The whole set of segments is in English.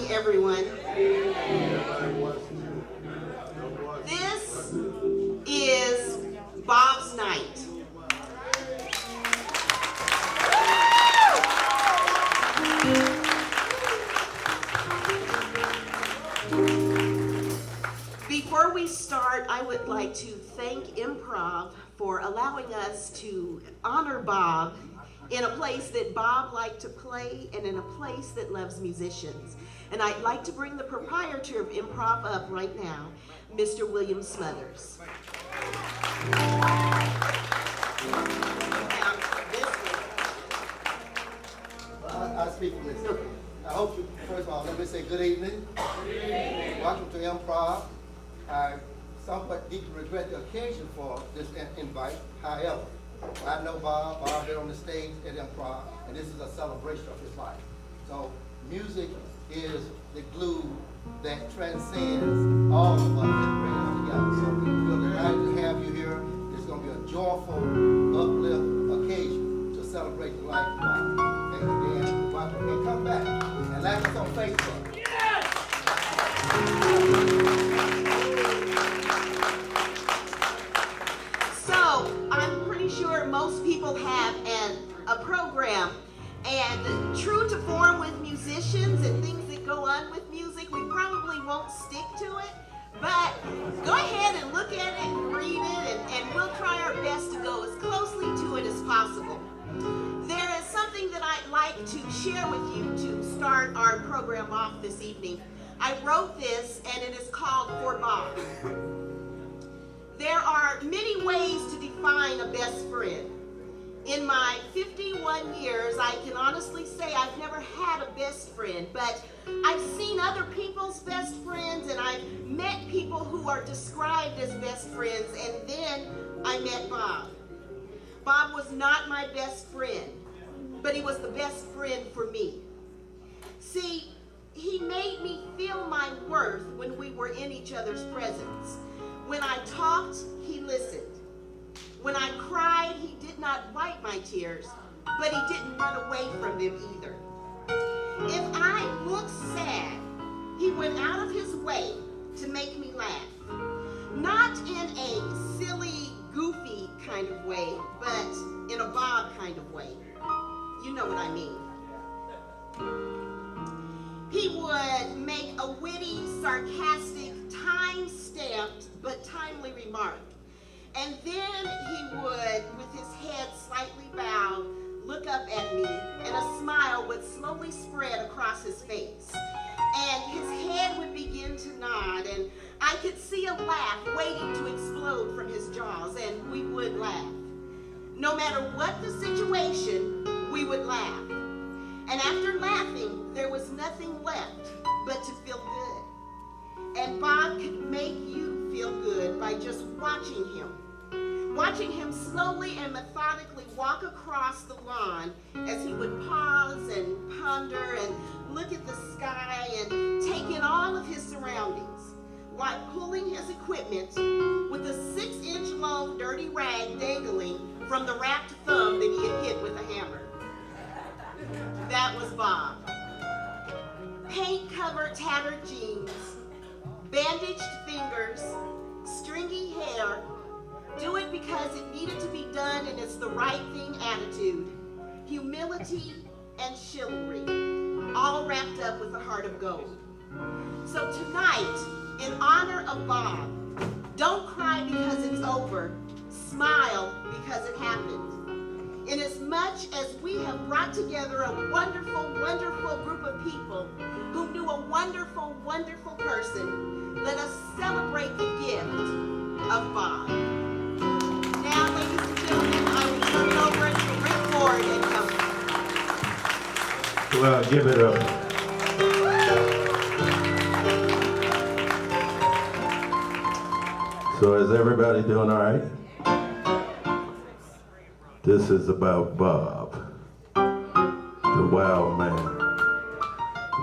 everyone. This is Bob's night. Before we start, I would like to thank Improv for allowing us to honor Bob in a place that Bob liked to play and in a place that loves musicians. And I'd like to bring the proprietor of Improv up right now, Mr. William Smothers. I speak for this. I hope you, first of all, let me say good evening. Good evening. Welcome to Improv. I somewhat deeply regret the occasion for this invite. However, I know Bob. Bob been on the stage at Improv, and this is a celebration of his life. So music is the glue that transcends all of us and brings us together. So we're delighted to have you here. It's going to be a joyful, uplift occasion to celebrate the life of Bob. Thank you again. Welcome, and come back and like us on Facebook. Yes! Sure most people have a program, and true to form with musicians and things that go on with music, we probably won't stick to it, but go ahead and look at it and read it, and we'll try our best to go as closely to it as possible. There is something that I'd like to share with you to start our program off this evening. I wrote this, and it is called For Bob. There are many ways to define a best friend. In my 51 years, I can honestly say I've never had a best friend, but I've seen other people's best friends, and I've met people who are described as best friends, and then I met Bob. Bob was not my best friend, but he was the best friend for me. See, he made me feel my worth when we were in each other's presence. When I talked, he listened. When I cried, he did not wipe my tears, but he didn't run away from them either. If I looked sad, he went out of his way to make me laugh. Not in a silly, goofy kind of way, but in a Bob kind of way. You know what I mean. He would make a witty, sarcastic, time-stamped, but timely remark. And then he would, with his head slightly bowed, look up at me, and a smile would slowly spread across his face. And his head would begin to nod, and I could see a laugh waiting to explode from his jaws, and we would laugh. No matter what the situation, we would laugh. And after laughing, there was nothing left but to feel good. And Bob could make you feel good by just watching him. Watching him slowly and methodically walk across the lawn as he would pause and ponder and look at the sky and take in all of his surroundings while pulling his equipment with a 6-inch long dirty rag dangling from the wrapped thumb that he had hit with a hammer. That was Bob. Paint-covered tattered jeans, bandaged fingers, stringy hair, do it because it needed to be done and it's the right thing attitude, humility and chivalry, all wrapped up with a heart of gold. So tonight, in honor of Bob, don't cry because it's over, smile because it happened. Inasmuch as we have brought together a wonderful, wonderful group of people who knew a wonderful, wonderful person, let us celebrate the gift of Bob. Now, ladies and gentlemen, I will turn it over to Rick Ford and company. Well, give it up. So is everybody doing all right? This is about Bob, the wild man.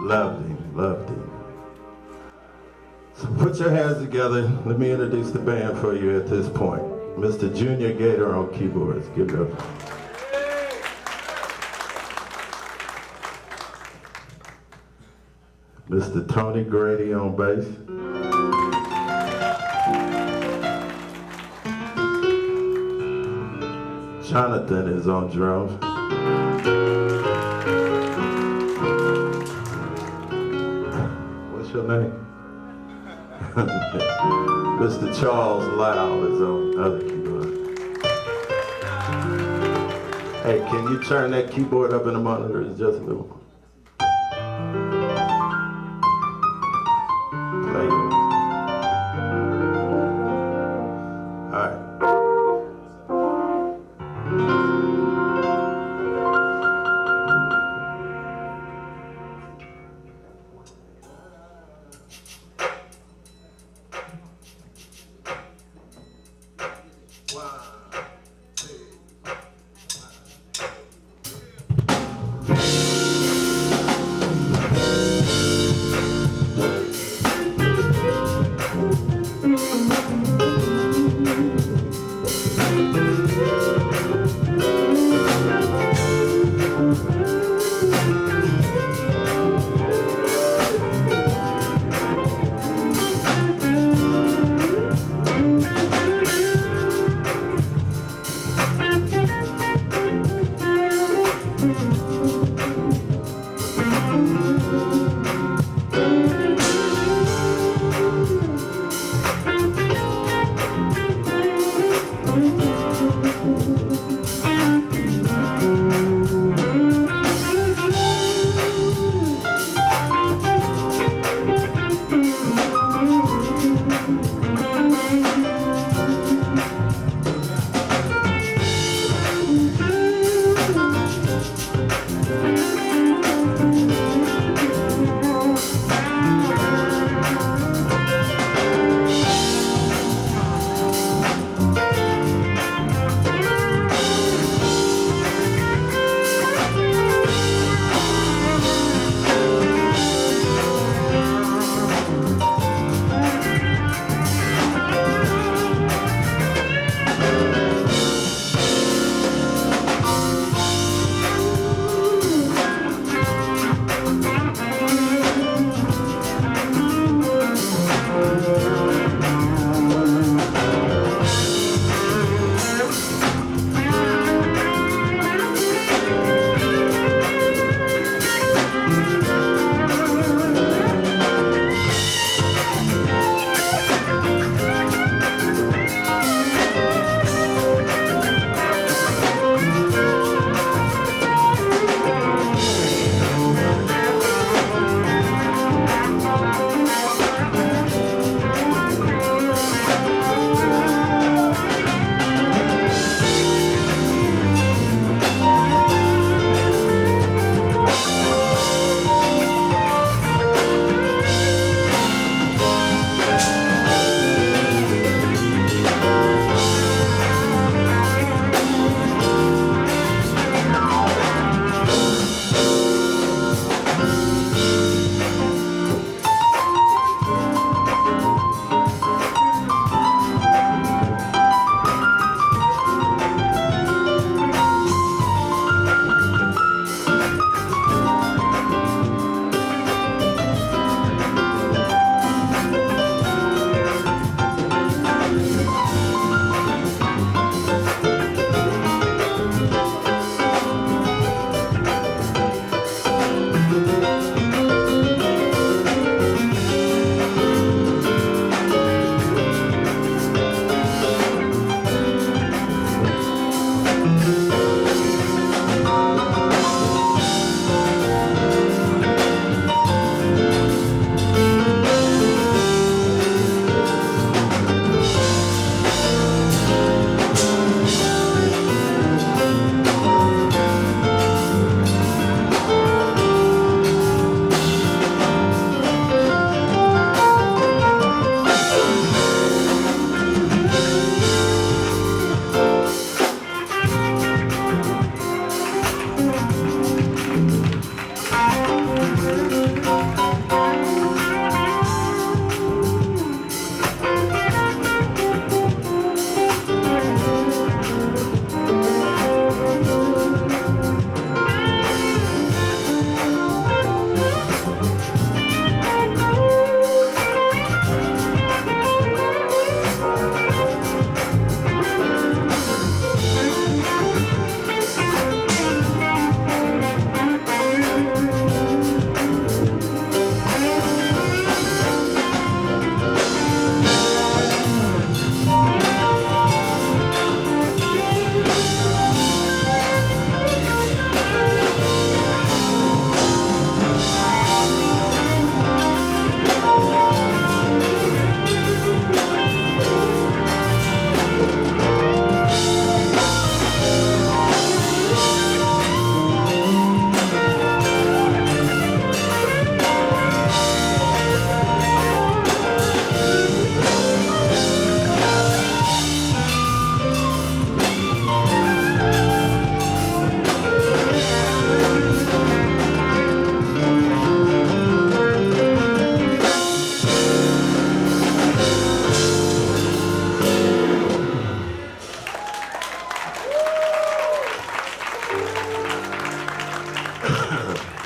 Loved him, loved him. So put your hands together. Let me introduce the band for you at this point. Mr. Junior Gator on keyboards. Give it up. Mr. Tony Grady on bass. Jonathan is on drums. What's your name? Mr. Charles Lau is on other keyboard. Hey, can you turn that keyboard up in the monitor just a little more? Play it. All right. One, two.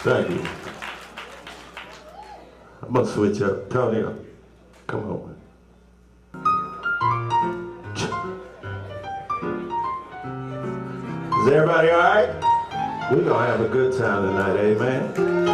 Thank you. I'm gonna switch up. Tony, come on. Is everybody all right? We're gonna have a good time tonight, amen?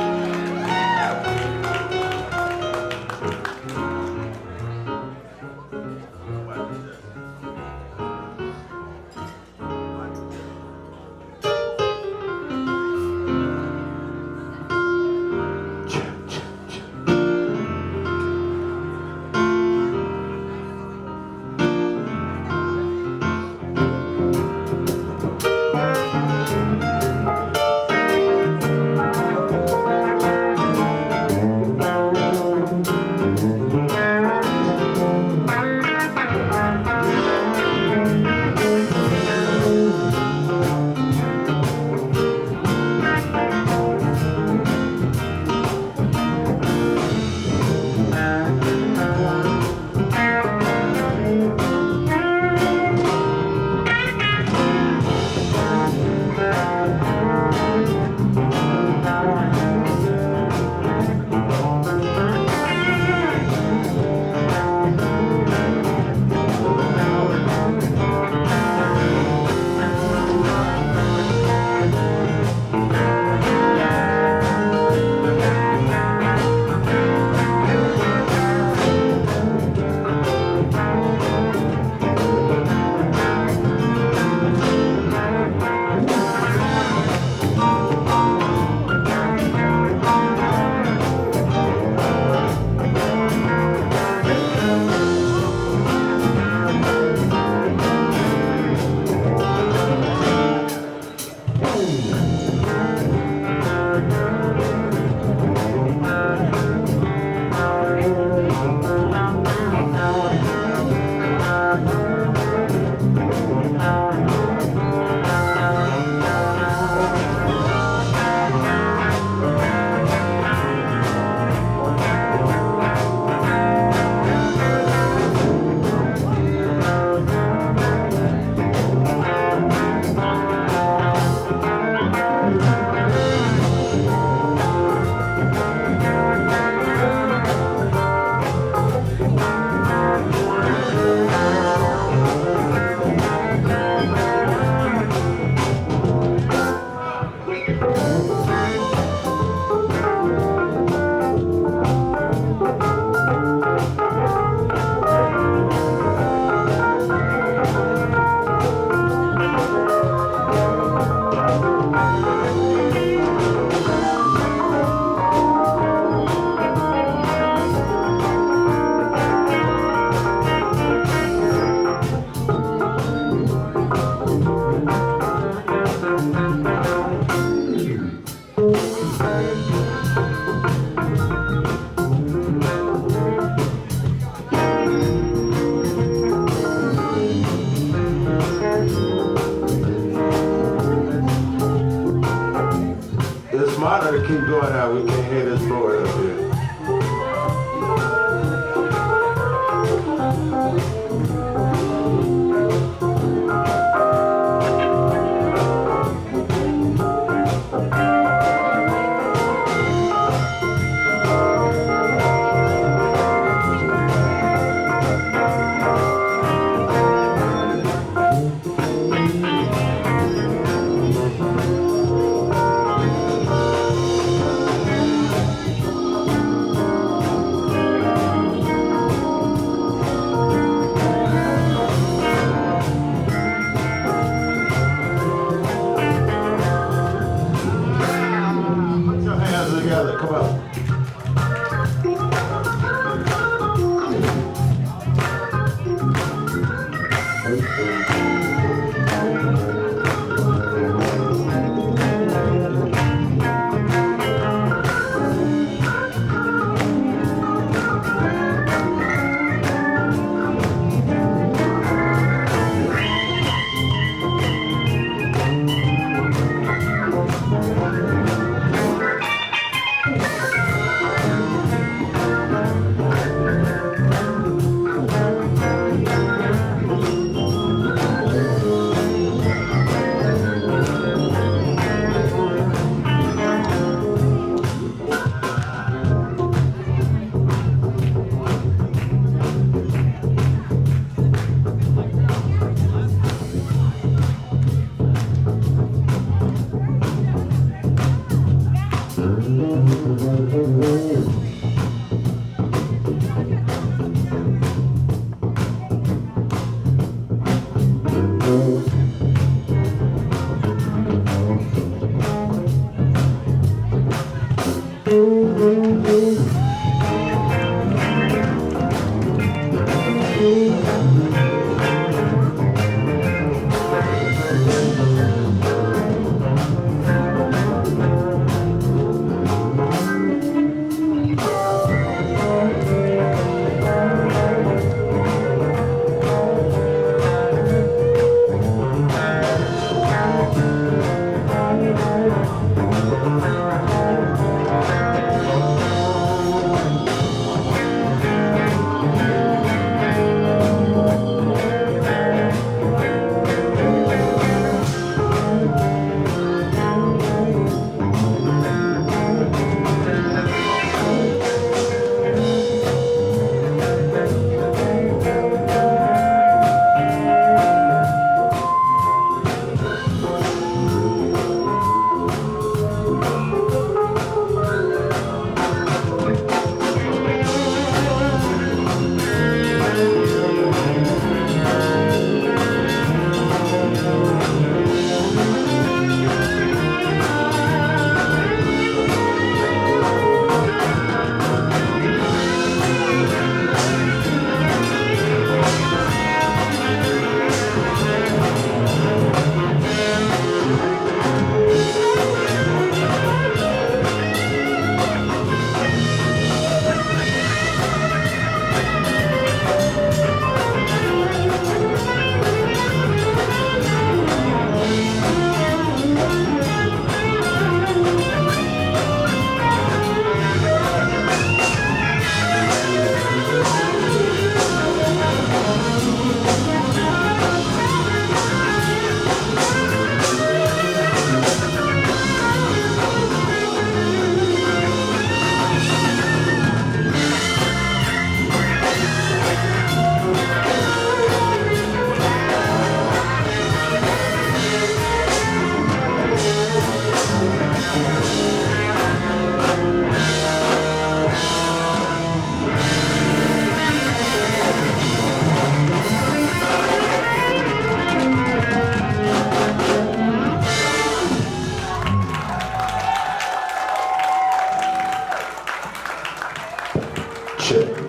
Monitor keep going out. We can't hear this board up here.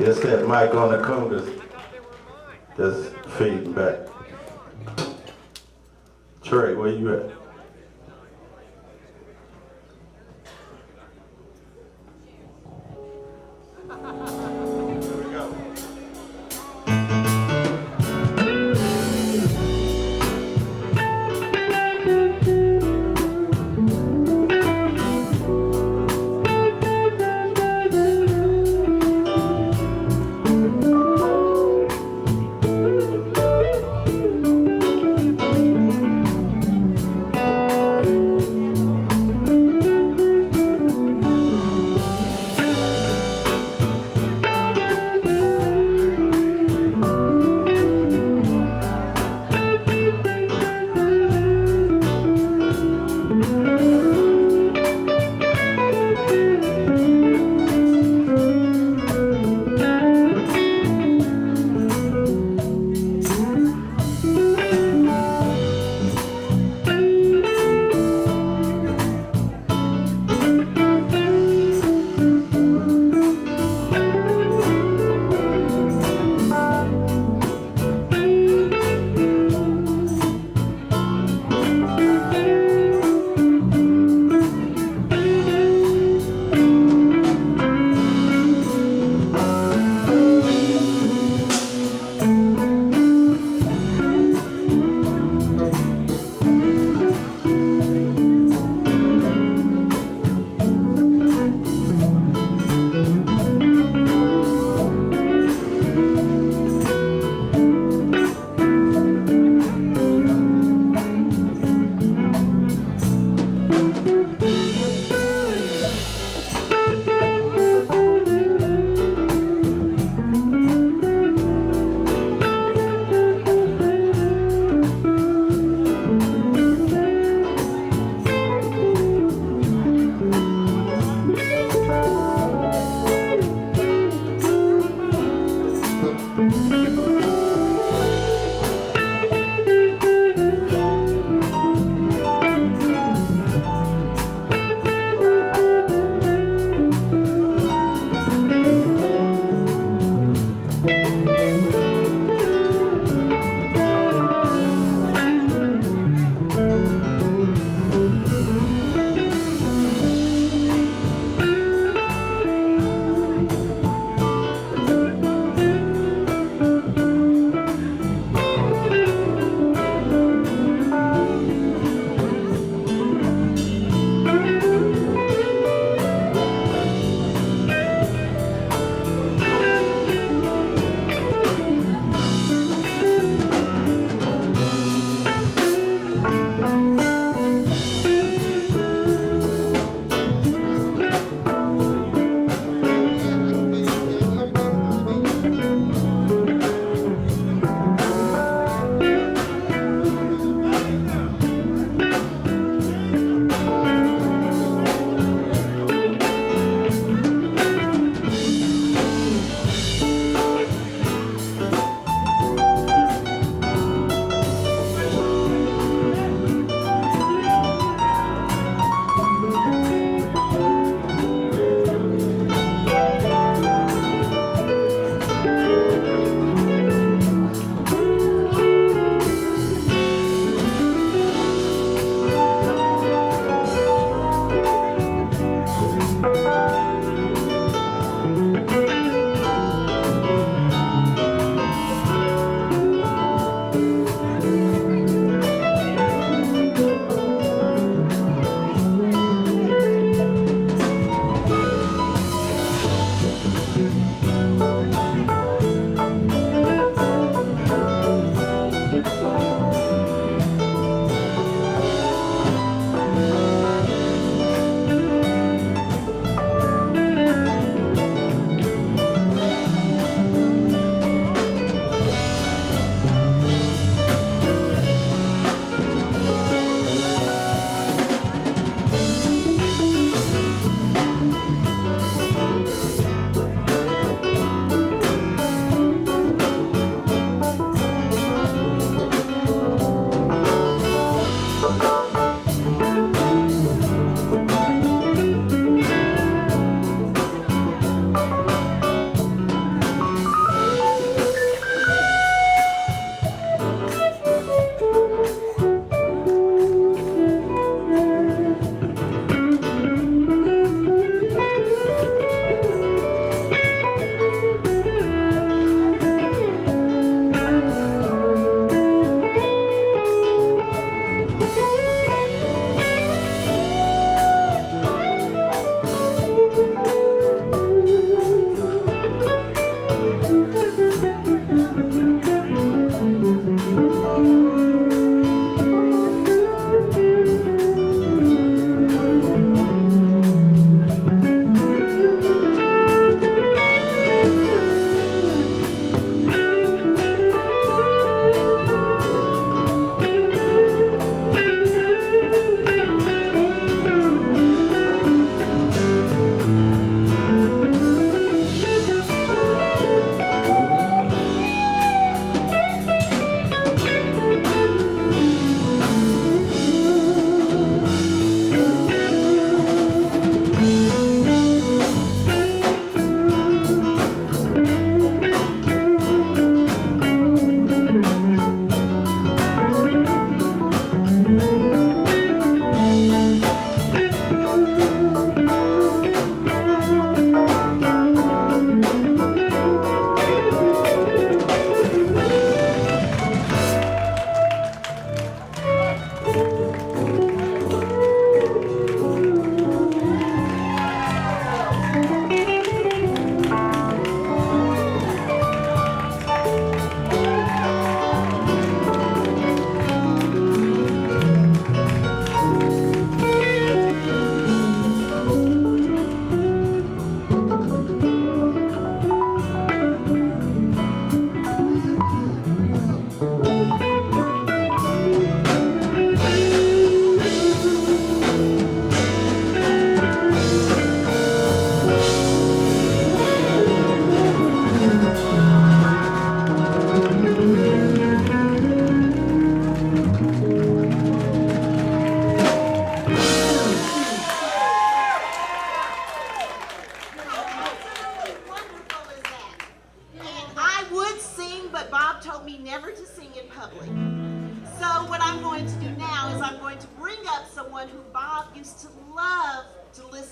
It's that mic on the congas that's feeding back. Trey, where you at? Here we go.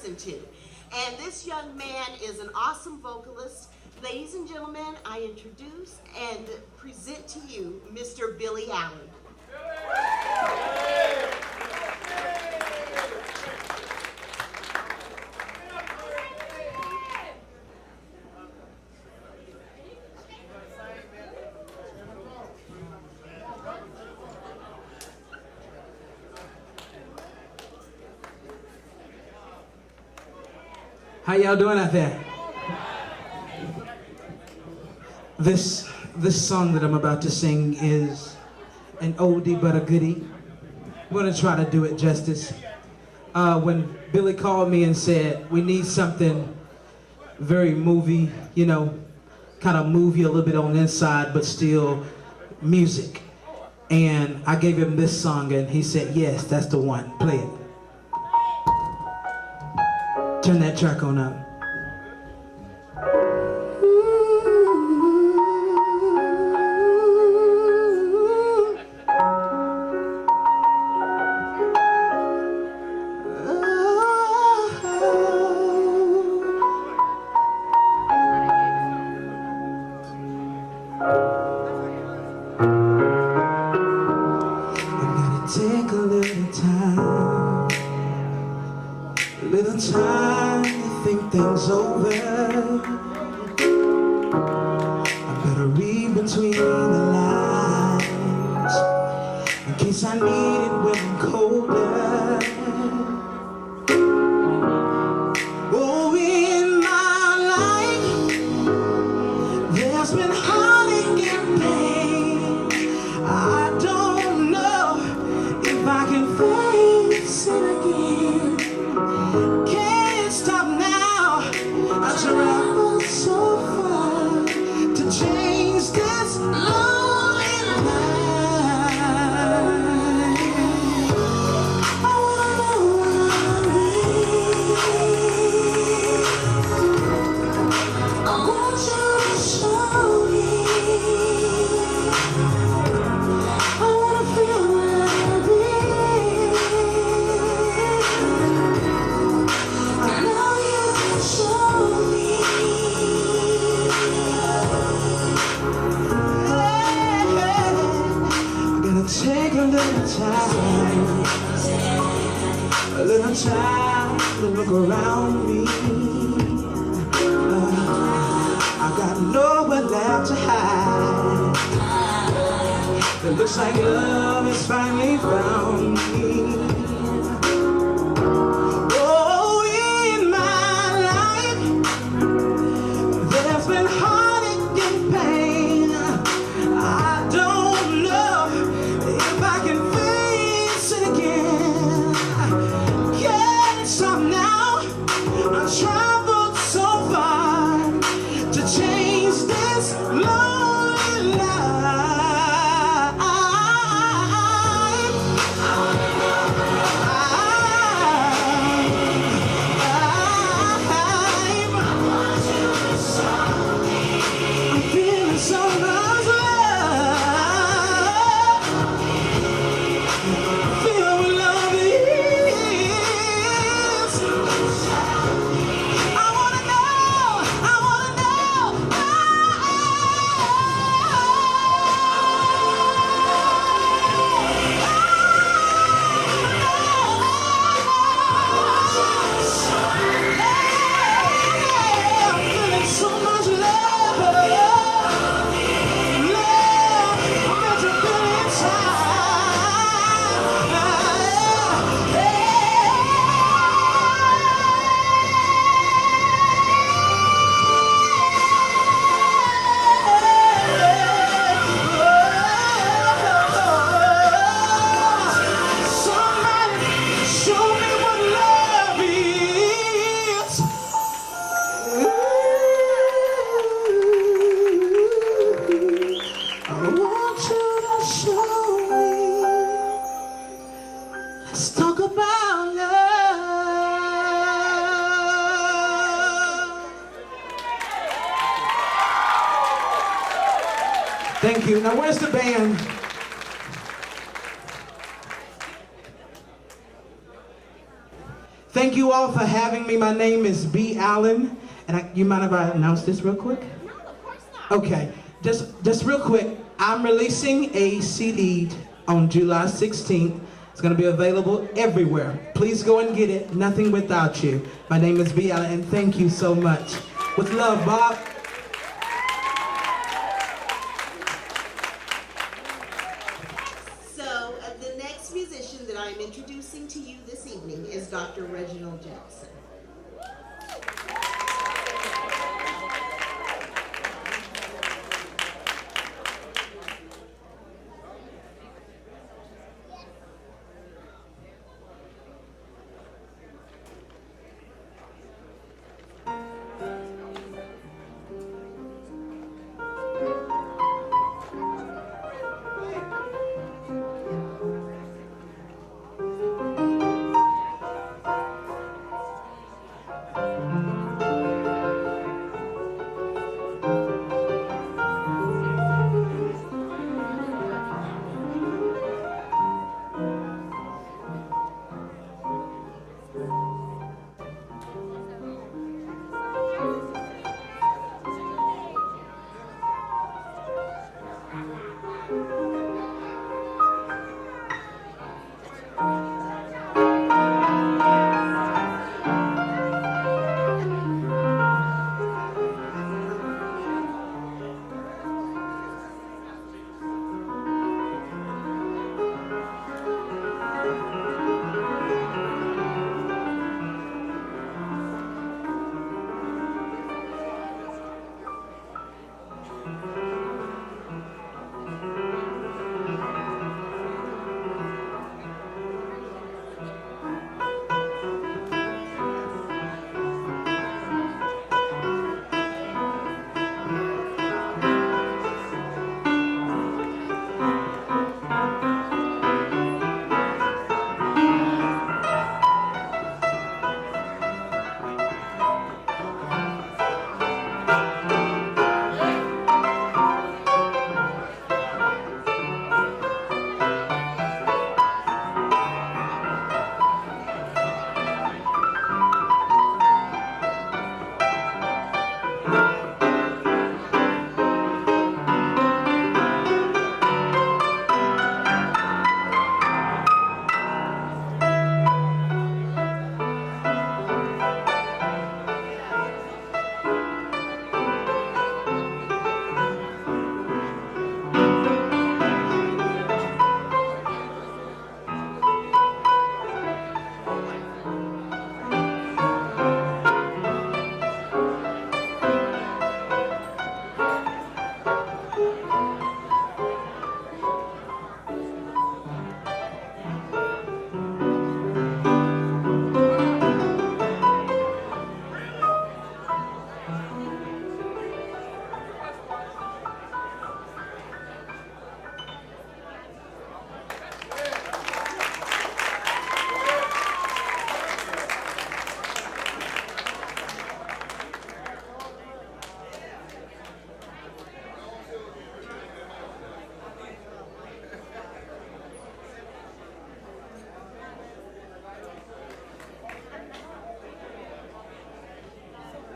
listen to. And this young man is an awesome vocalist. Ladies and gentlemen, I introduce and present to you Mr. Billy Allen. How y'all doing out there? This song that I'm about to sing is an oldie but a goodie. I'm gonna try to do it justice. When Billy called me and said, we need something very movie, you know, kind of movie a little bit on the inside, but still music. And I gave him this song and he said, yes, that's the one, play it. Turn that track on up. Take a little time to think things over. I better read between the lines in case I need it when I'm colder. Oh, in my life, there's been heartache and pain. I don't know if I can face it again. Can't stop now. I traveled so far to change this lonely life. I wanna know what I need. I want you to show me. I wanna feel what I need. I know you can show me. I gotta take a little time to look around me. I got nowhere left to hide. It looks like love has finally found me. Oh, in my life, there's been heartache and pain. I don't know if I can face it again. Can't stop now. I traveled so far to change this lonely life. I'm feeling so much love. Feel what love is. I wanna know. I'm feeling so much love. I'm meant to feel inside. Somebody show me what love is. I want you to show me. Let's talk about love. Thank you. Now where's the band? Thank you all for having me. My name is B. Allen. And you mind if I announce this real quick? No, of course not. Okay, just real quick. I'm releasing a CD on July 16th. It's gonna be available everywhere. Please go and get it. Nothing without you. My name is B. Allen, and thank you so much. With love, Bob. So the next musician that I'm introducing to you this evening is Dr. Reginald Jackson.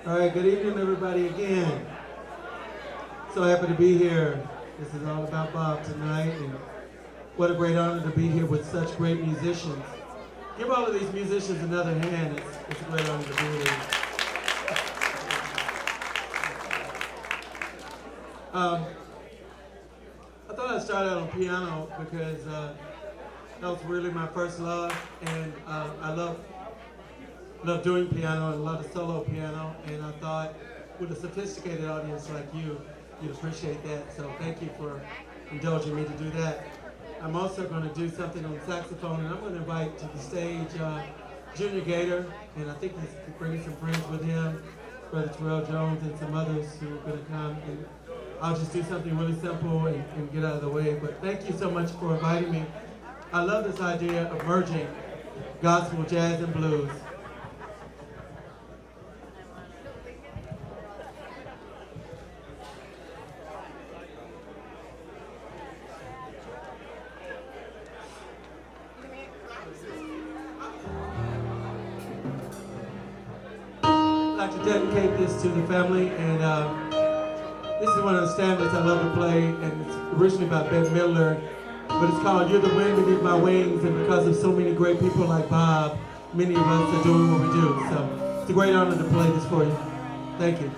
All right, good evening, everybody, again. So happy to be here. This is all about Bob tonight, and what a great honor to be here with such great musicians. Give all of these musicians another hand. It's a great honor to be here. I thought I'd start out on piano because that was really my first love, and I love doing piano and love the solo piano, and I thought with a sophisticated audience like you, you'd appreciate that. So thank you for indulging me to do that. I'm also going to do something on saxophone, and I'm going to invite to the stage Junior Gator, and I think he's bringing some friends with him, Brother Terrell Jones and some others who are going to come. And I'll just do something really simple and get out of the way. But thank you so much for inviting me. I love this idea of merging gospel, jazz, and blues. like to dedicate this to the family, and this is one of the standards I love to play, and it's originally by Ben Miller, but it's called You're the Wind Beneath My Wings, and because of so many great people like Bob, many of us are doing what we do. So it's a great honor to play this for you. Thank you.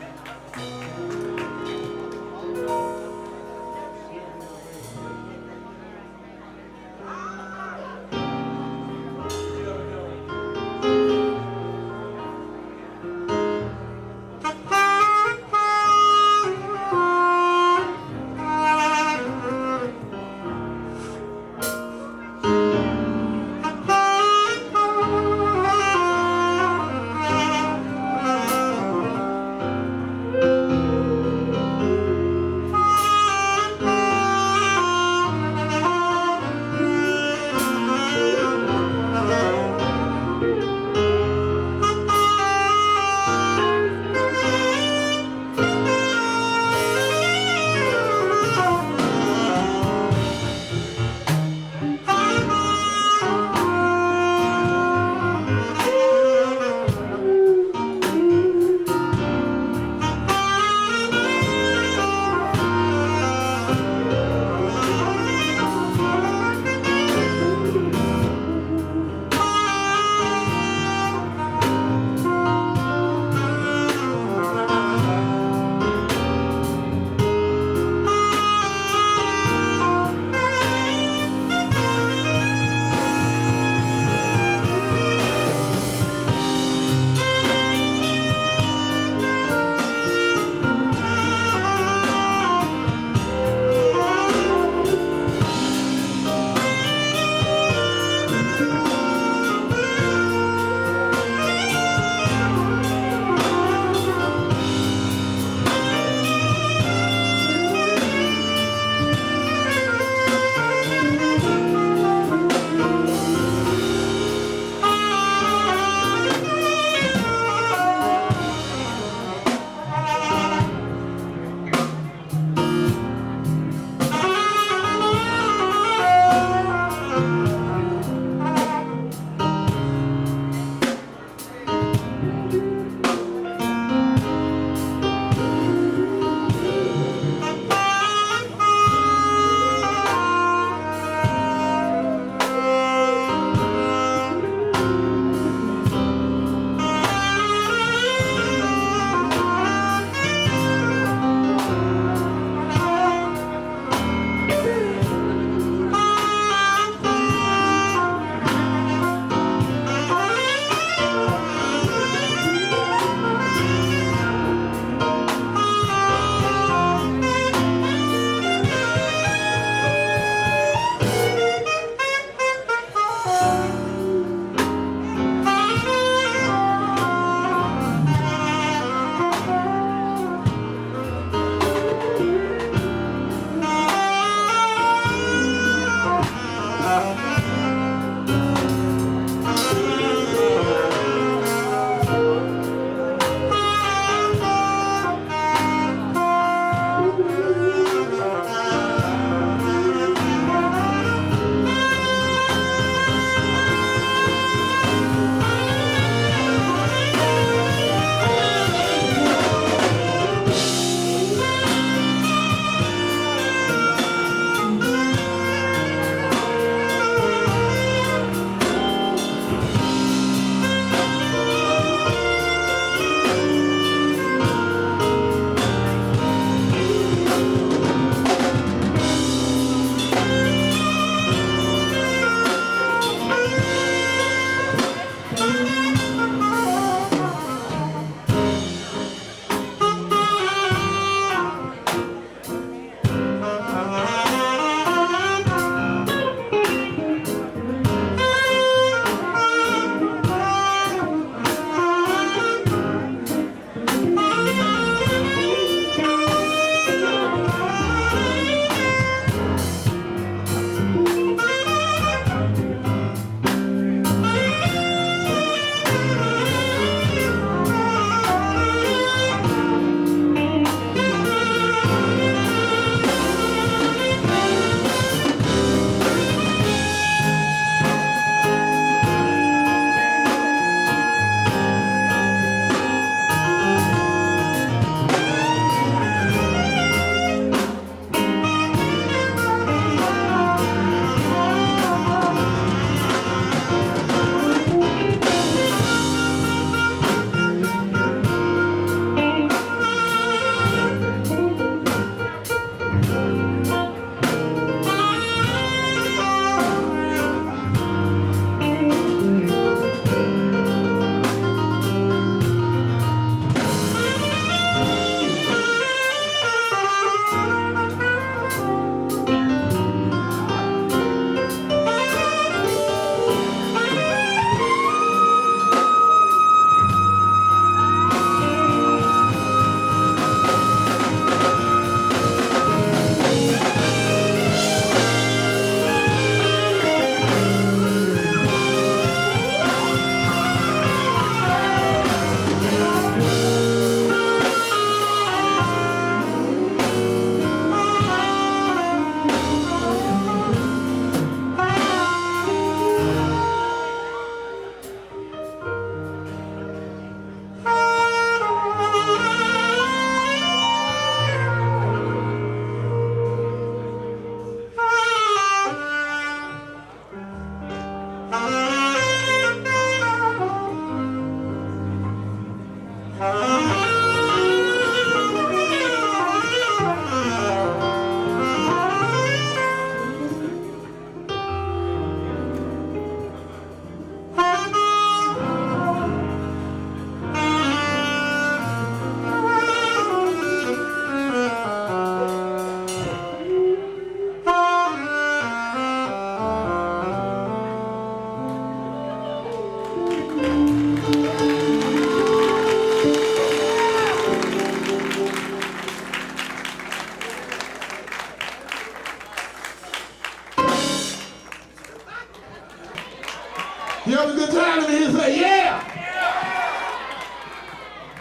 You have a good time, let me hear you say, yeah.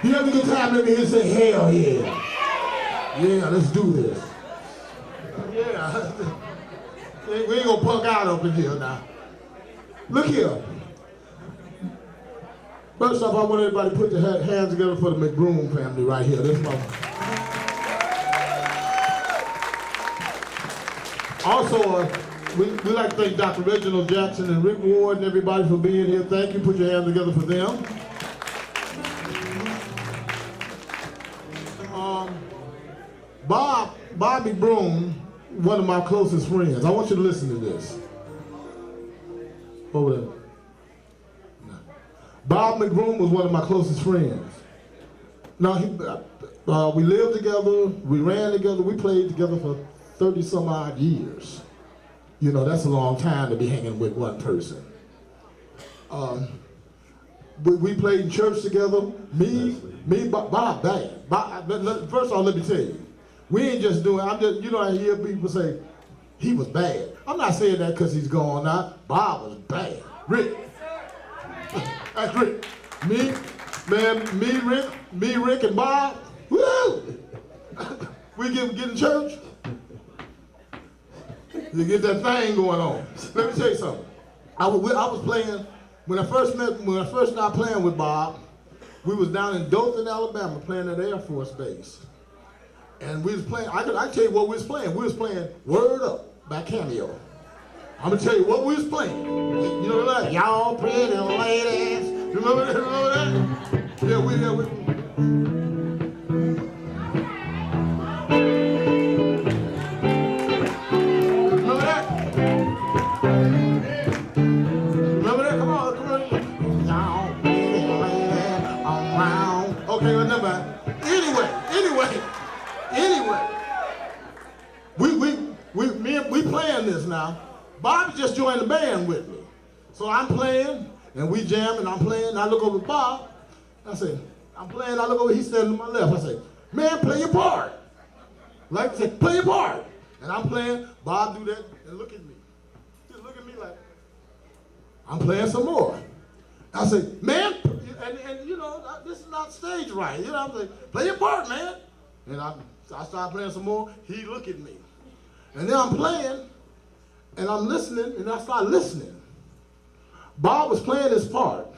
You have a good time, let me hear you say, hell yeah. Yeah, let's do this. Yeah. We ain't gonna punk out up in here now. Look here. First off, I want everybody to put their hands together for the McBroom family right here. This my... Also, we like to thank Dr. Reginald Jackson and Rick Ward and everybody for being here. Thank you. Put your hands together for them. Bob McBroom, one of my closest friends. I want you to listen to this. Over there. Bob McBroom was one of my closest friends. Now, we lived together, we ran together, we played together for 30-some odd years. You know, that's a long time to be hanging with one person. We played in church together. Bob, bad. First of all, let me tell you, we ain't just doing, you know, I hear people say, he was bad. I'm not saying that because he's gone now. Bob was bad. Rick. That's Rick. Me, Rick, and Bob. Woo! We get in church. You get that thing going on. Let me tell you something. I was playing, when I first started playing with Bob, we was down in Dothan, Alabama, playing at Air Force Base. And we was playing, I can tell you what we was playing. We was playing Word Up by Cameo. I'm gonna tell you what we was playing. You know that? Y'all pretty ladies. Remember that? Yeah, we. Remember that? Remember that? Come on. Y'all pretty ladies around. Okay, remember. Anyway. We playing this now. Bob just joined the band with me. So I'm playing, and we jam, and I'm playing. I look over at Bob. I say, I'm playing. I look over, he's standing to my left. I say, man, play your part. Like I say, play your part. And I'm playing. Bob do that, and look at me. Just look at me like, I'm playing some more. I say, man, and you know, this is not stage right. You know, I'm like, play your part, man. And I start playing some more. He look at me. And then I'm playing, and I'm listening, and I start listening. Bob was playing his part.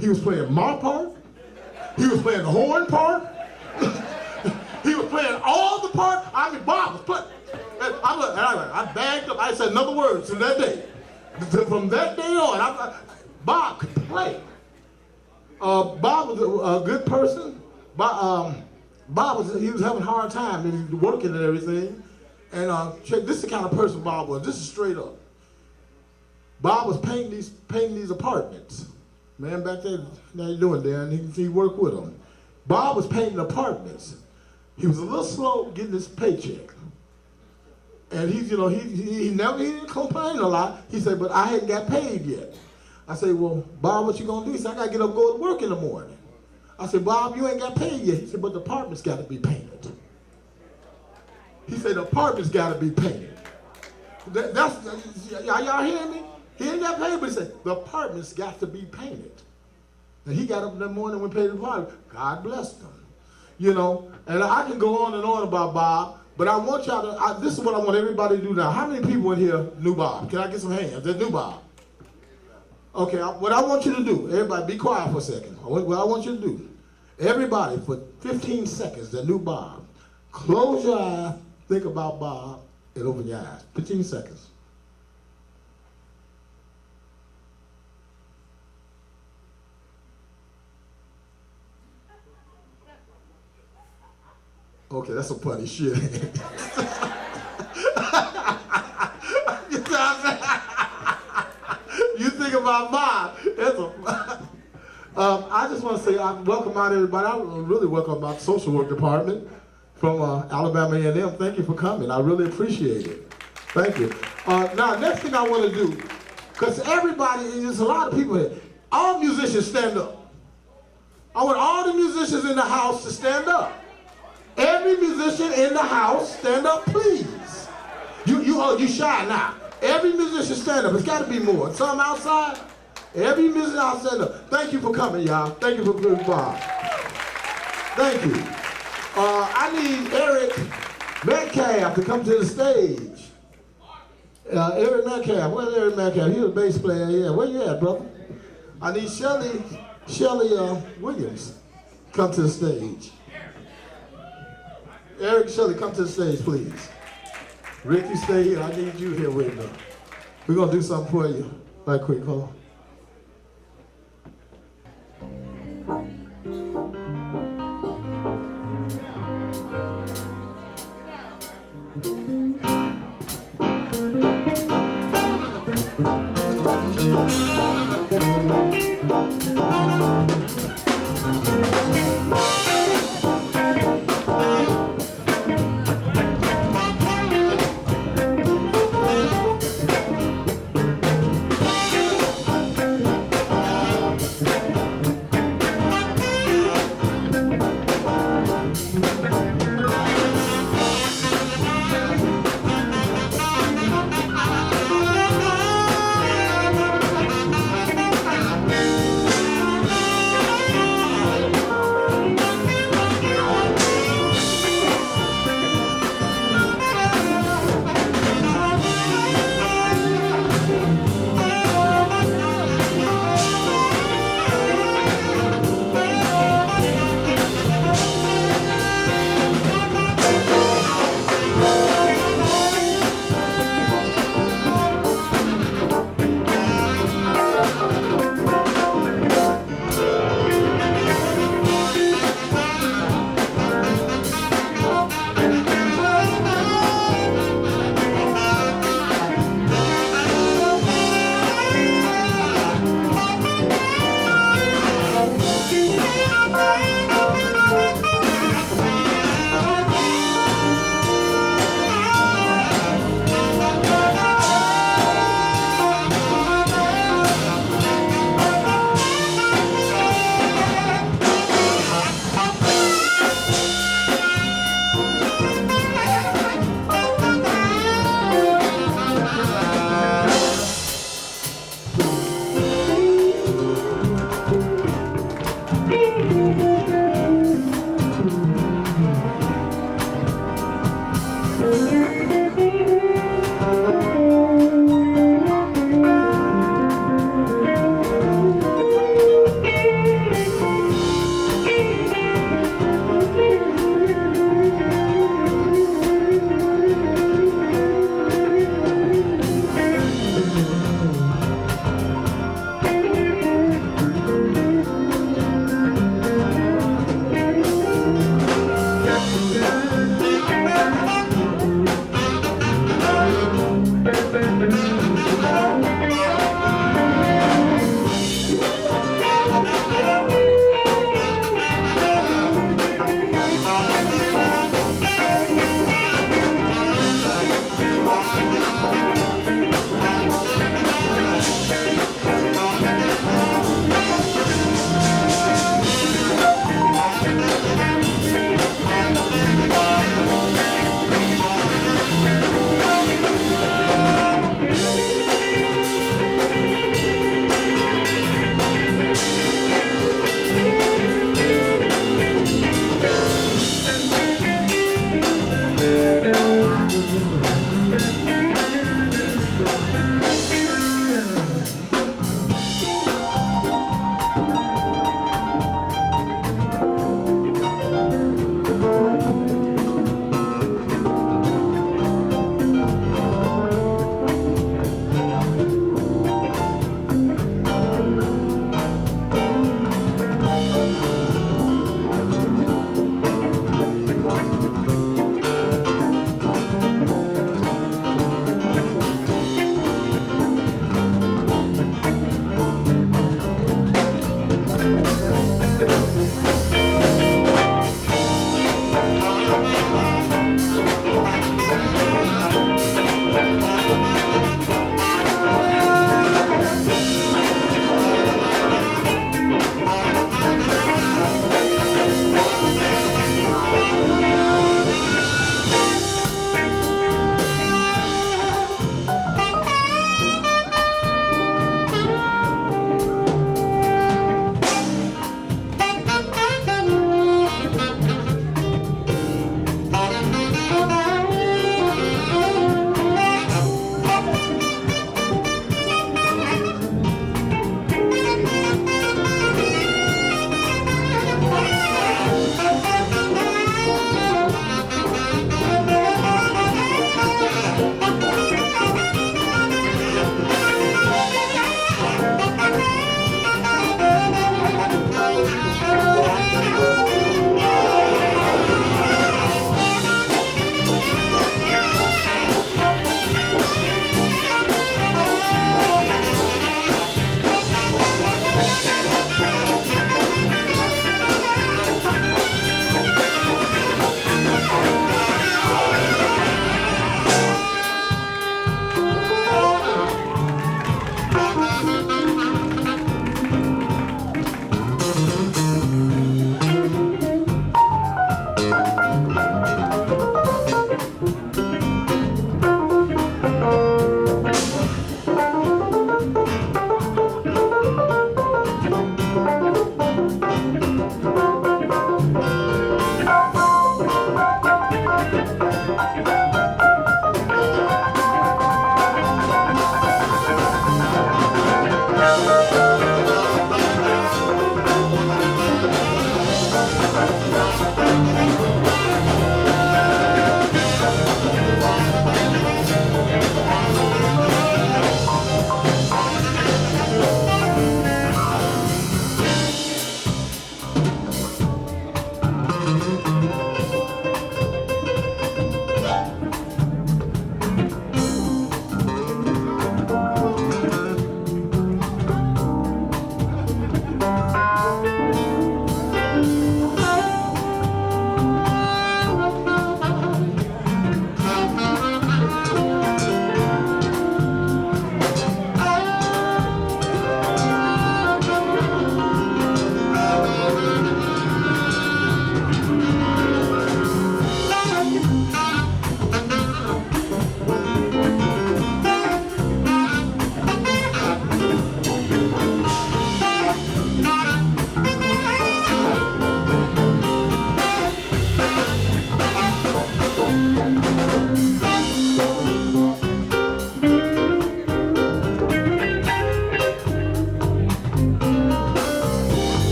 He was playing my part. He was playing the horn part. He was playing all the parts. I mean, Bob was playing. I bagged up. I said another word from that day. From that day on, Bob could play. Bob was a good person. Bob was having a hard time. He was working and everything. And check, this is the kind of person Bob was. This is straight up. Bob was painting these apartments. Man, back there, how you doing, Darren? He worked with them. Bob was painting apartments. He was a little slow getting his paycheck. And he didn't complain a lot. He said, but I hadn't got paid yet. I said, well, Bob, what you gonna do? He said, I gotta get up and go to work in the morning. I said, Bob, you ain't got paid yet. He said, but the apartment's gotta be painted. He said, the apartment's gotta be painted. Y'all hearing me? He ain't got paid, but he said, the apartment's got to be painted. And he got up in the morning and painted the apartment. God bless him. You know, and I can go on and on about Bob, but I want y'all to, this is what I want everybody to do now. How many people in here knew Bob? Can I get some hands that knew Bob? Okay, what I want you to do, everybody be quiet for a second. What I want you to do, everybody for 15 seconds that knew Bob, close your eyes, think about Bob, and open your eyes. 15 seconds. Okay, that's some funny shit. You know what I'm saying? You think about mine. That's a. I just want to say I welcome out everybody. I really welcome our social work department from Alabama A&M. Thank you for coming. I really appreciate it. Thank you. Now, next thing I want to do, because everybody, there's a lot of people here. All musicians stand up. I want all the musicians in the house to stand up. Every musician in the house, stand up, please. You shy now. Every musician stand up. It's got to be more. Some outside. Every musician out stand up. Thank you for coming, y'all. Thank you for being Bob. Thank you. I need Eric Metcalf to come to the stage. Eric Metcalf. Where's Eric Metcalf? He's a bass player. Yeah. Where you at, brother? I need Shelly Williams come to the stage. Eric, Shelly, come to the stage, please. Rick, you stay here. I need you here with me. We're going to do something for you. Right quick, hold on.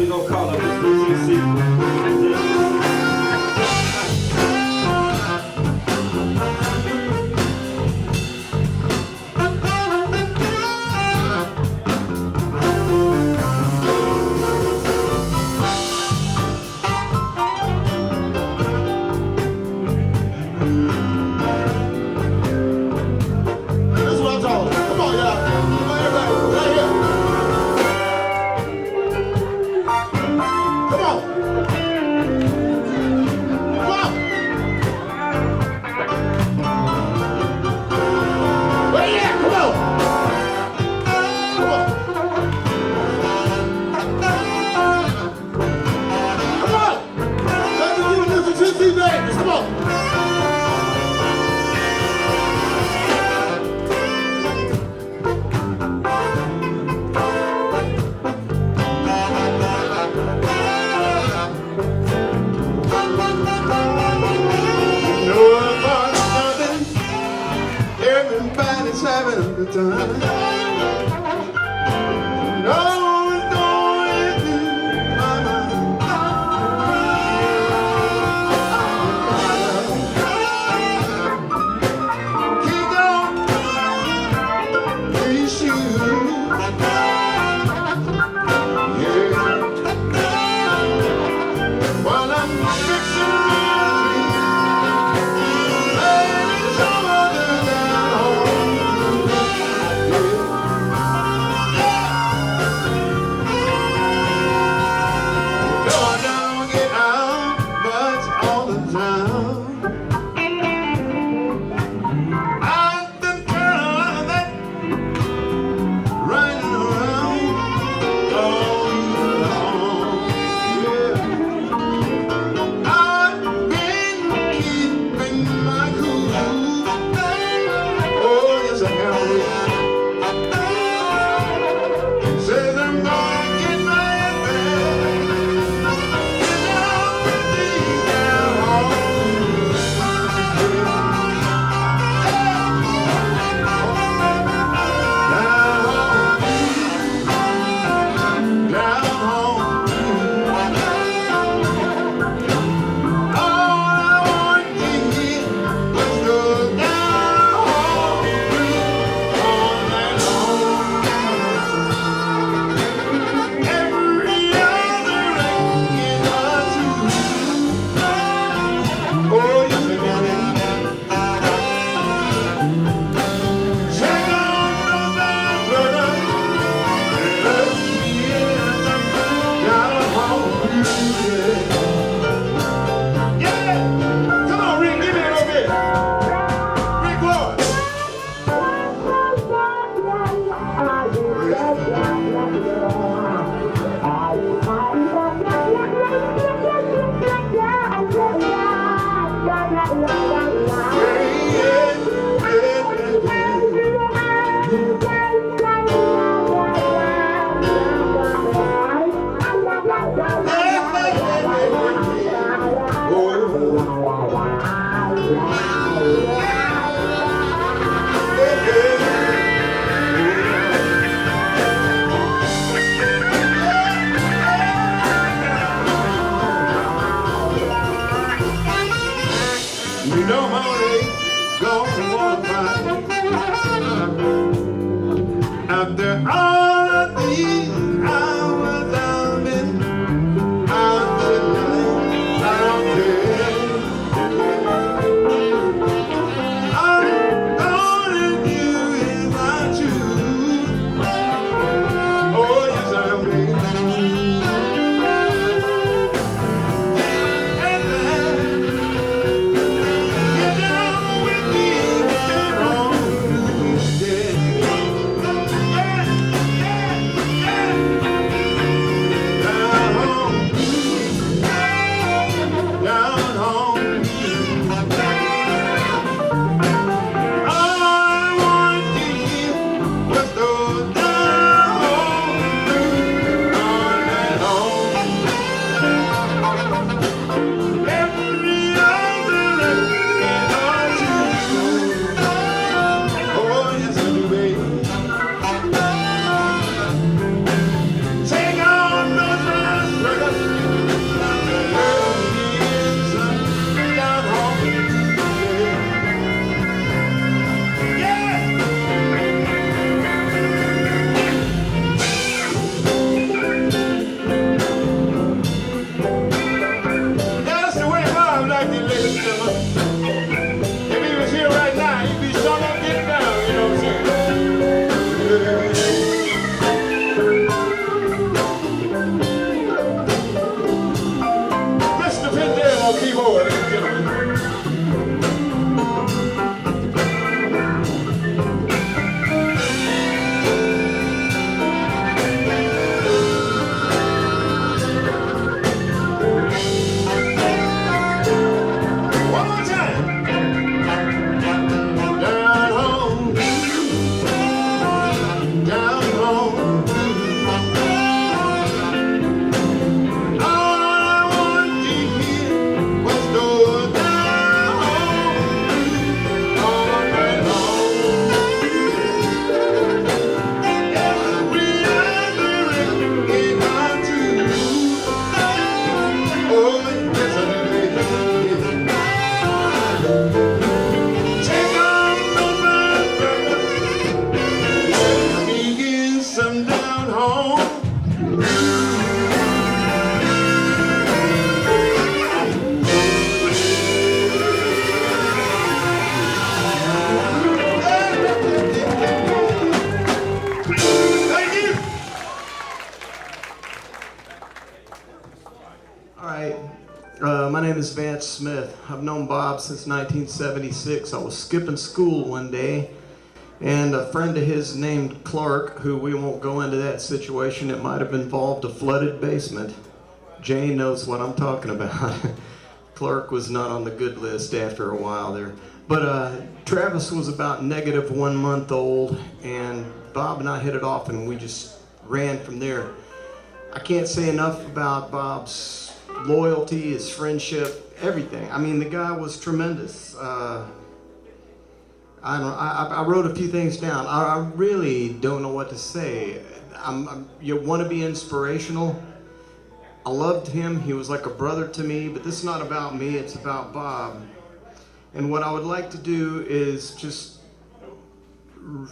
we gonna call up Mr. TC. This is what I'm talking about. Come on, y'all. Come on, everybody. Right here. Come on. Come on. Where you at? Come on. Come on. Come on. Let's do this to TC Davis. Come on. Everybody's having a good time. No one's going to my mind. Kick on these shoes. Yeah. While I'm fixing ladies over the down. No, I don't get out much all the time. I've been kind of that running around all along. Yeah, I've been keeping my cool. Oh, yes, I have. Says I'm gonna get my back. Oh, yes, I got it. Check on the brother. Let's see it. Down home. Yeah. Come on, Rick, give me a little bit. Rick Lloyd. You know how they gonna wanna find after all of these hours I've been out there, out there. I'm calling you in my truth. Oh, yes, I'm ready. My name is Vance Smith. I've known Bob since 1976. I was skipping school one day, and a friend of his named Clark, who we won't go into that situation, it might have involved a flooded basement. Jane knows what I'm talking about. Clark was not on the good list after a while there. But Travis was about negative 1 month old, and Bob and I hit it off, and we just ran from there. I can't say enough about Bob's loyalty, his friendship, everything. I mean, the guy was tremendous. I wrote a few things down. I really don't know what to say. You want to be inspirational. I loved him. He was like a brother to me, but this is not about me. It's about Bob. And what I would like to do is just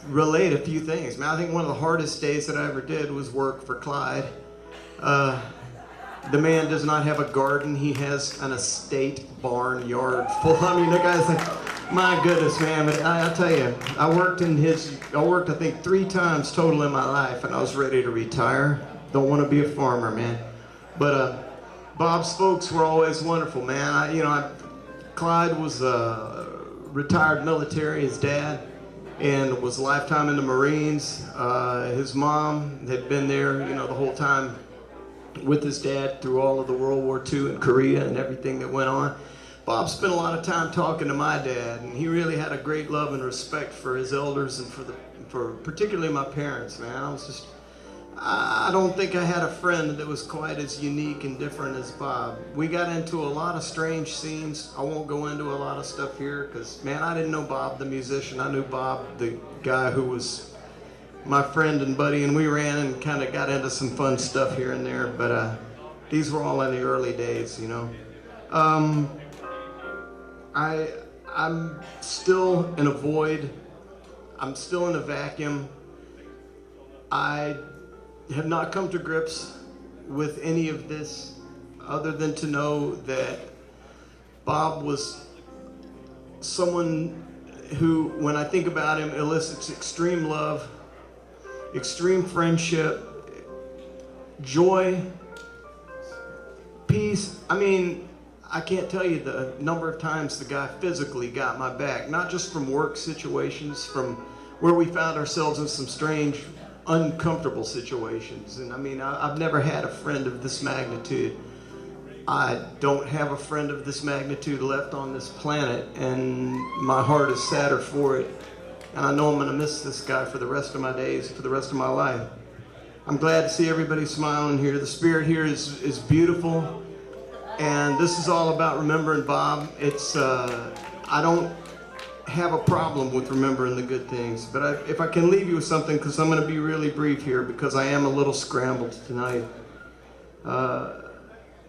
relate a few things. Man, I think one of the hardest days that I ever did was work for Clyde. The man does not have a garden. He has an estate barnyard full. I mean, the guy's like, my goodness, man. But I tell you, I worked I think 3 times total in my life, and I was ready to retire. Don't want to be a farmer, man. But Bob's folks were always wonderful, man. Clyde was retired military, his dad, and was a lifetime in the Marines. His mom had been there, the whole time with his dad through all of the World War II and Korea and everything that went on. Bob spent a lot of time talking to my dad, and he really had a great love and respect for his elders and for particularly my parents, man. I don't think I had a friend that was quite as unique and different as Bob. We got into a lot of strange scenes. I won't go into a lot of stuff here because, man, I didn't know Bob the musician. I knew Bob the guy who was my friend and buddy, and we ran and kind of got into some fun stuff here and there, but these were all in the early days, I'm still in a void. I'm still in a vacuum. I have not come to grips with any of this other than to know that Bob was someone who, when I think about him, elicits extreme love, extreme friendship, joy, peace. I mean, I can't tell you the number of times the guy physically got my back, not just from work situations, from where we found ourselves in some strange, uncomfortable situations. And I mean, I've never had a friend of this magnitude. I don't have a friend of this magnitude left on this planet, and my heart is sadder for it. And I know I'm going to miss this guy for the rest of my days, for the rest of my life. I'm glad to see everybody smiling here. The spirit here is beautiful. And this is all about remembering Bob. I don't have a problem with remembering the good things. But if I can leave you with something, because I'm going to be really brief here, because I am a little scrambled tonight.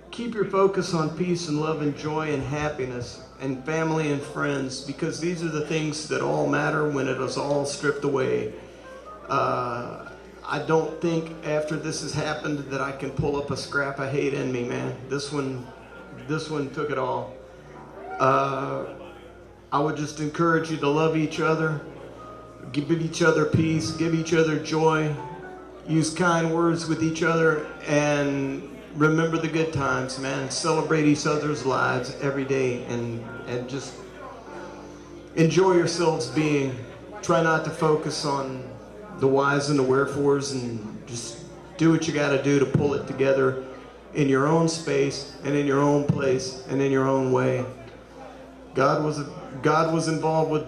Keep your focus on peace and love and joy and happiness and family and friends, because these are the things that all matter when it is all stripped away. I don't think after this has happened that I can pull up a scrap of hate in me, man. This one took it all. I would just encourage you to love each other, give each other peace, give each other joy, use kind words with each other, and remember the good times, man. Celebrate each other's lives every day, and just enjoy yourselves being. Try not to focus on the whys and the wherefores, and just do what you got to do to pull it together in your own space and in your own place and in your own way. God was involved with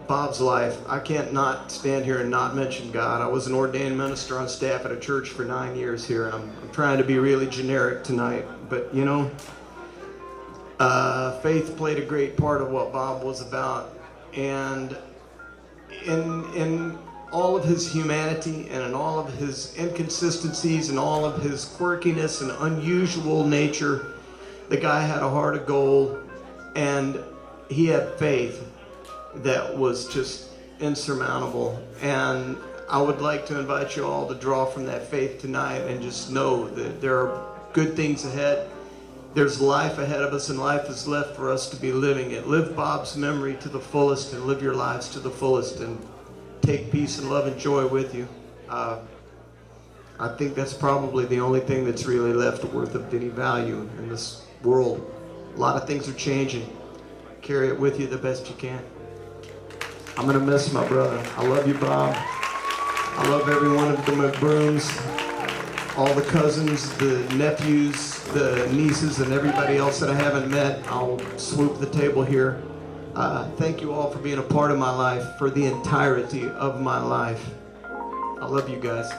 Bob's life. I can't not stand here and not mention God. I was an ordained minister on staff at a church for 9 years here, and I'm trying to be really generic tonight. But faith played a great part of what Bob was about, and in all of his humanity and in all of his inconsistencies and all of his quirkiness and unusual nature, the guy had a heart of gold, and he had faith that was just insurmountable. And I would like to invite you all to draw from that faith tonight and just know that there are good things ahead. There's life ahead of us, and life is left for us to be living it. Live Bob's memory to the fullest and live your lives to the fullest, and take peace and love and joy with you. I think that's probably the only thing that's really left worth of any value in this world. A lot of things are changing. Carry it with you the best you can. I'm going to miss my brother. I love you, Bob. I love every one of the McBrooms, all the cousins, the nephews, the nieces, and everybody else that I haven't met. I'll swoop the table here. Thank you all for being a part of my life for the entirety of my life. I love you guys.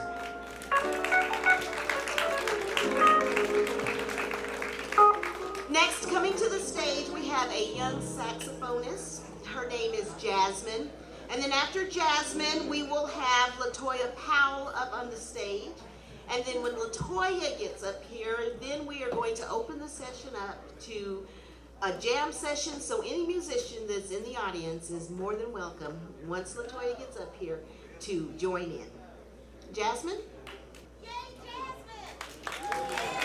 Next, coming to the stage, we have a young saxophonist. Her name is Jasmine. And then after Jasmine, we will have LaToya Powell up on the stage. And then when LaToya gets up here, then we are going to open the session up to a jam session. So any musician that's in the audience is more than welcome, once LaToya gets up here, to join in. Jasmine? Yay, Jasmine!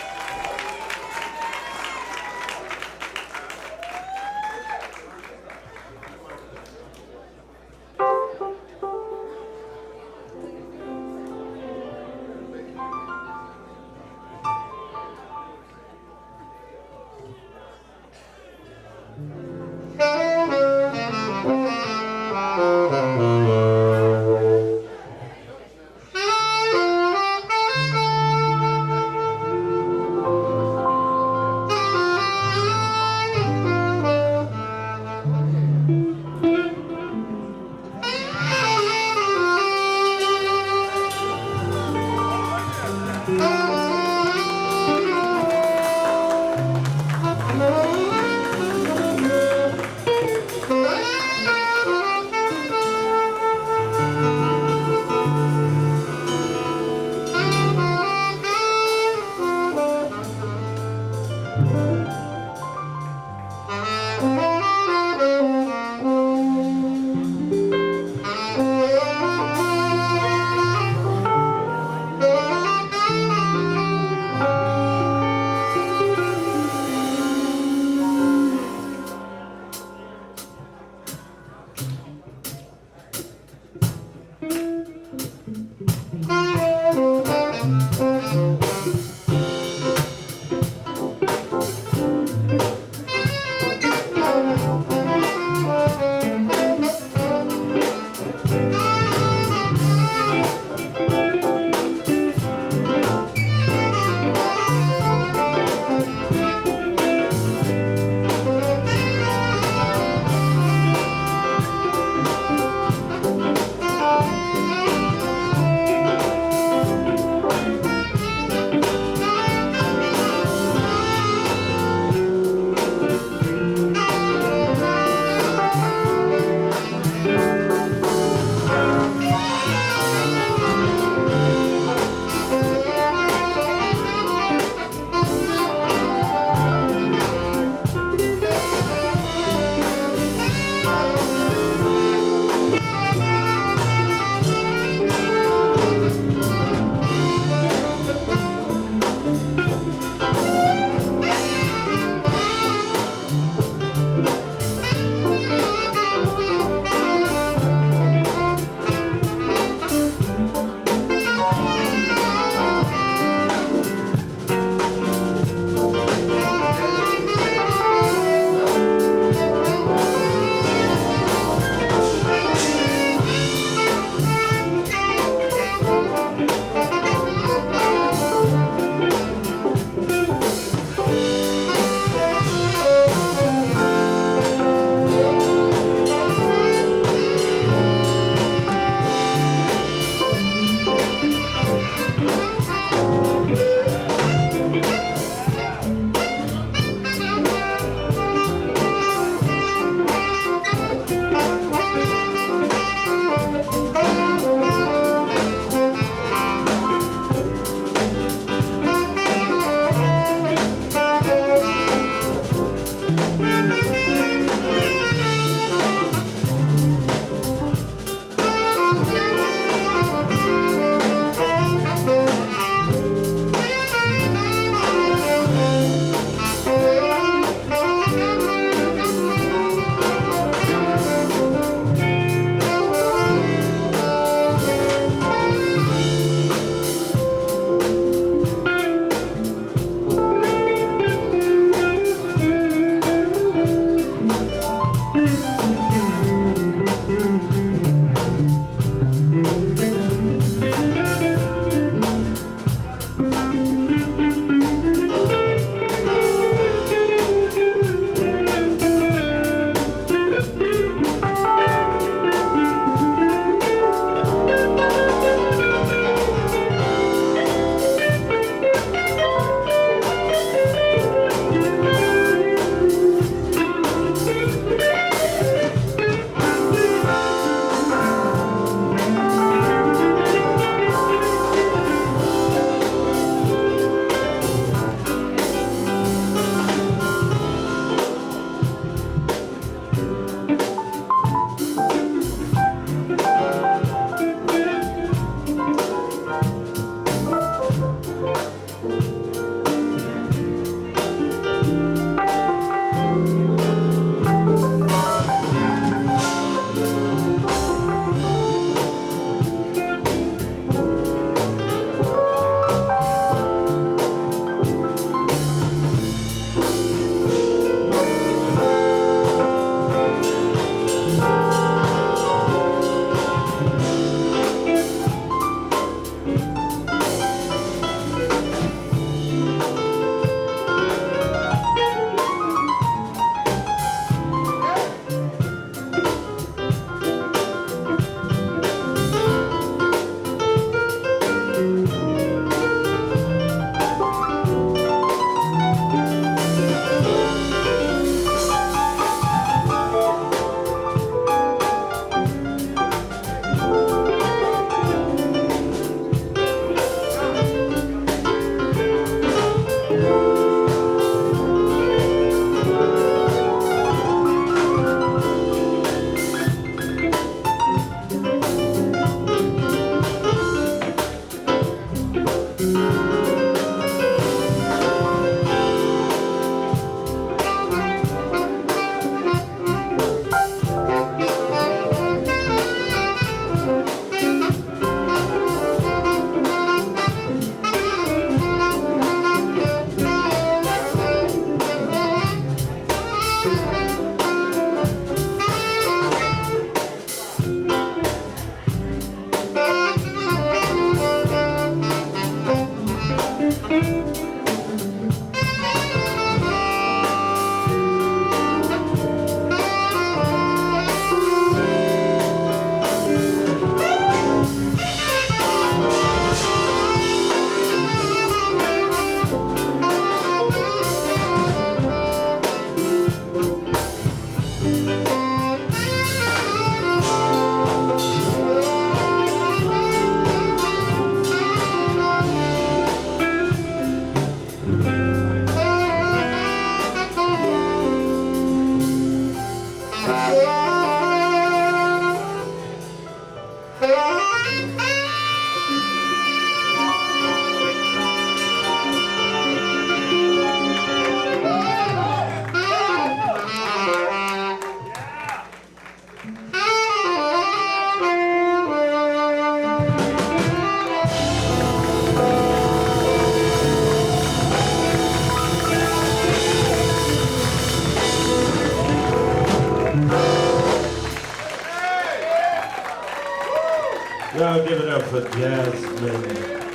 for Jasmine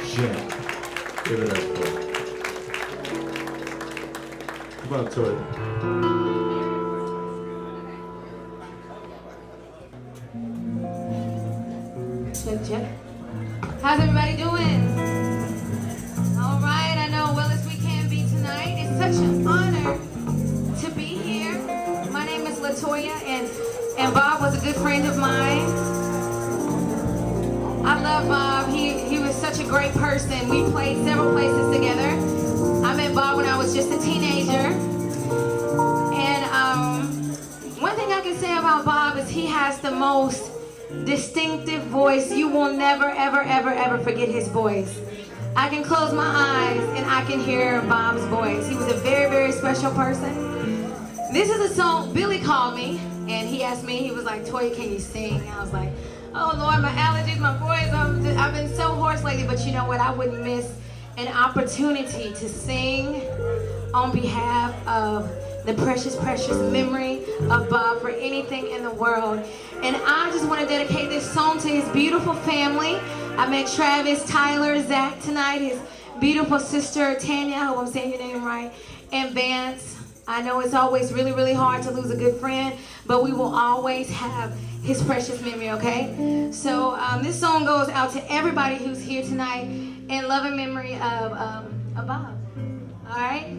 Jen. Give it up for her. Come on, Tori. How's everybody doing? All right, I know well as we can be tonight. It's such an honor to be here. My name is LaToya, and Bob was a good friend of mine. I love Bob. He was such a great person. We played several places together. I met Bob when I was just a teenager. And one thing I can say about Bob is he has the most distinctive voice. You will never, ever, ever, ever forget his voice. I can close my eyes and I can hear Bob's voice. He was a very, very special person. This is a song Billy called me and he asked me, he was like, Toya, can you sing? And I was like, oh Lord, my allergies, my voice, I've been so hoarse lately, but you know what? I wouldn't miss an opportunity to sing on behalf of the precious, precious memory of Bob for anything in the world. And I just want to dedicate this song to his beautiful family. I met Travis, Tyler, Zach tonight, his beautiful sister, Tanya, I hope I'm saying your name right, and Vance. I know it's always really, really hard to lose a good friend, but we will always have his precious memory, okay? So this song goes out to everybody who's here tonight in loving memory of Bob. All right?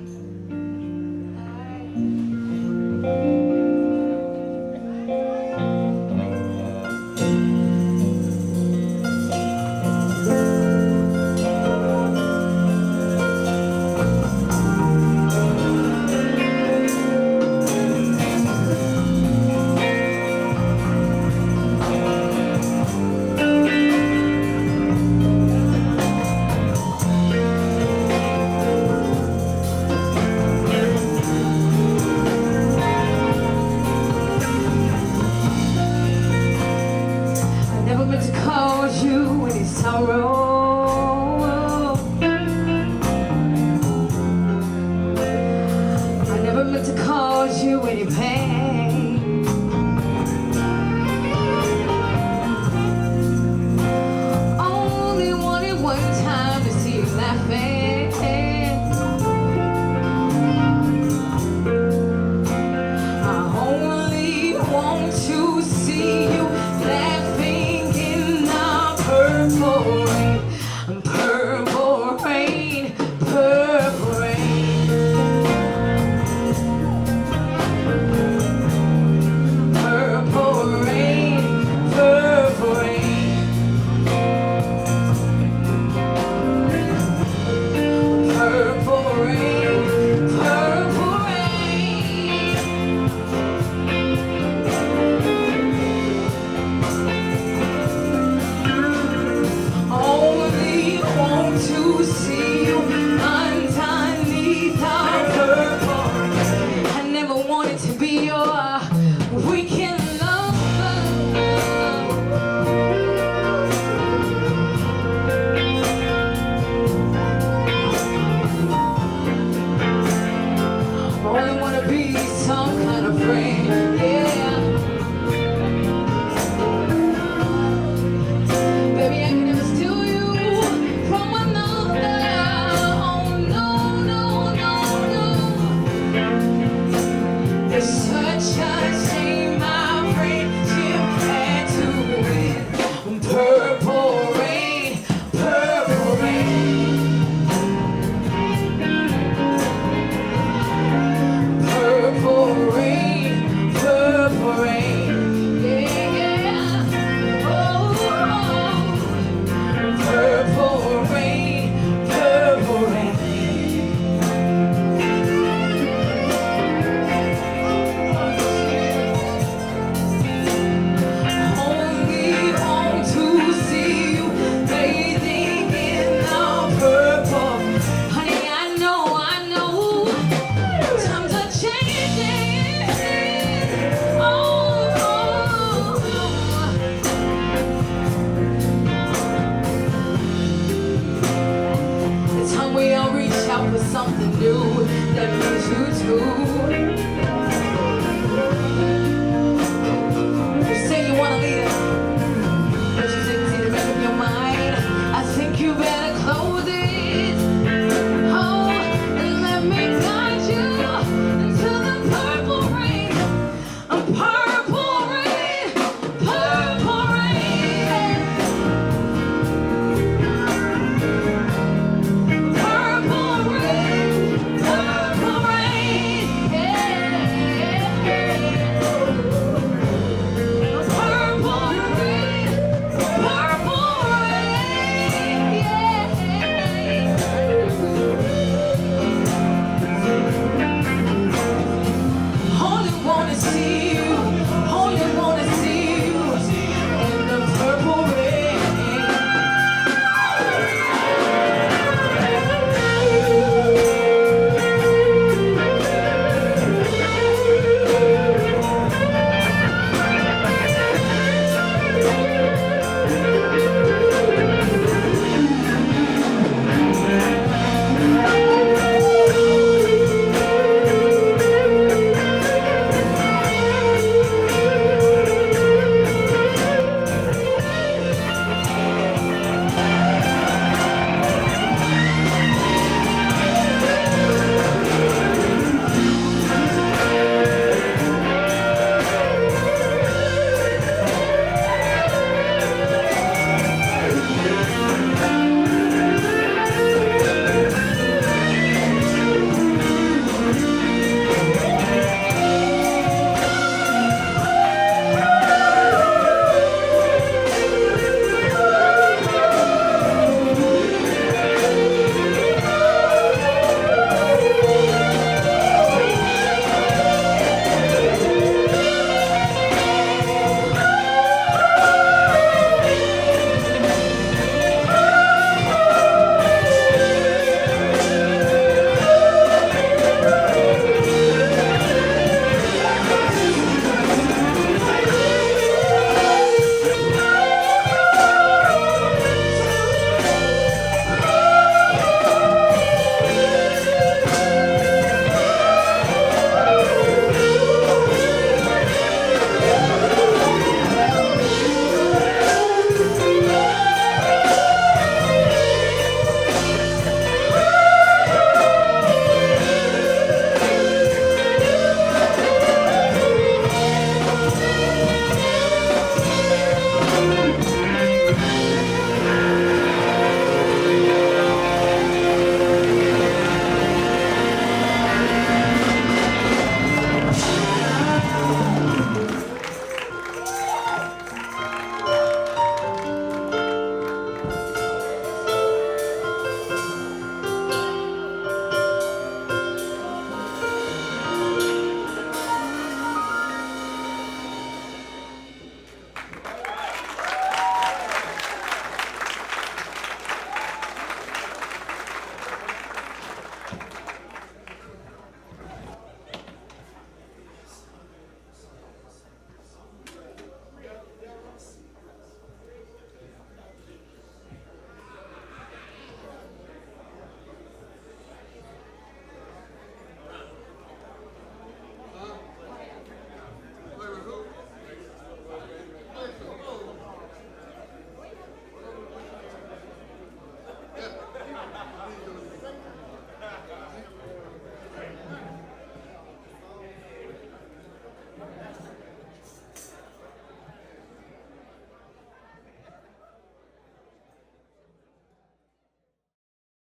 You say you want to lead us, but you say you need to make up your mind. know that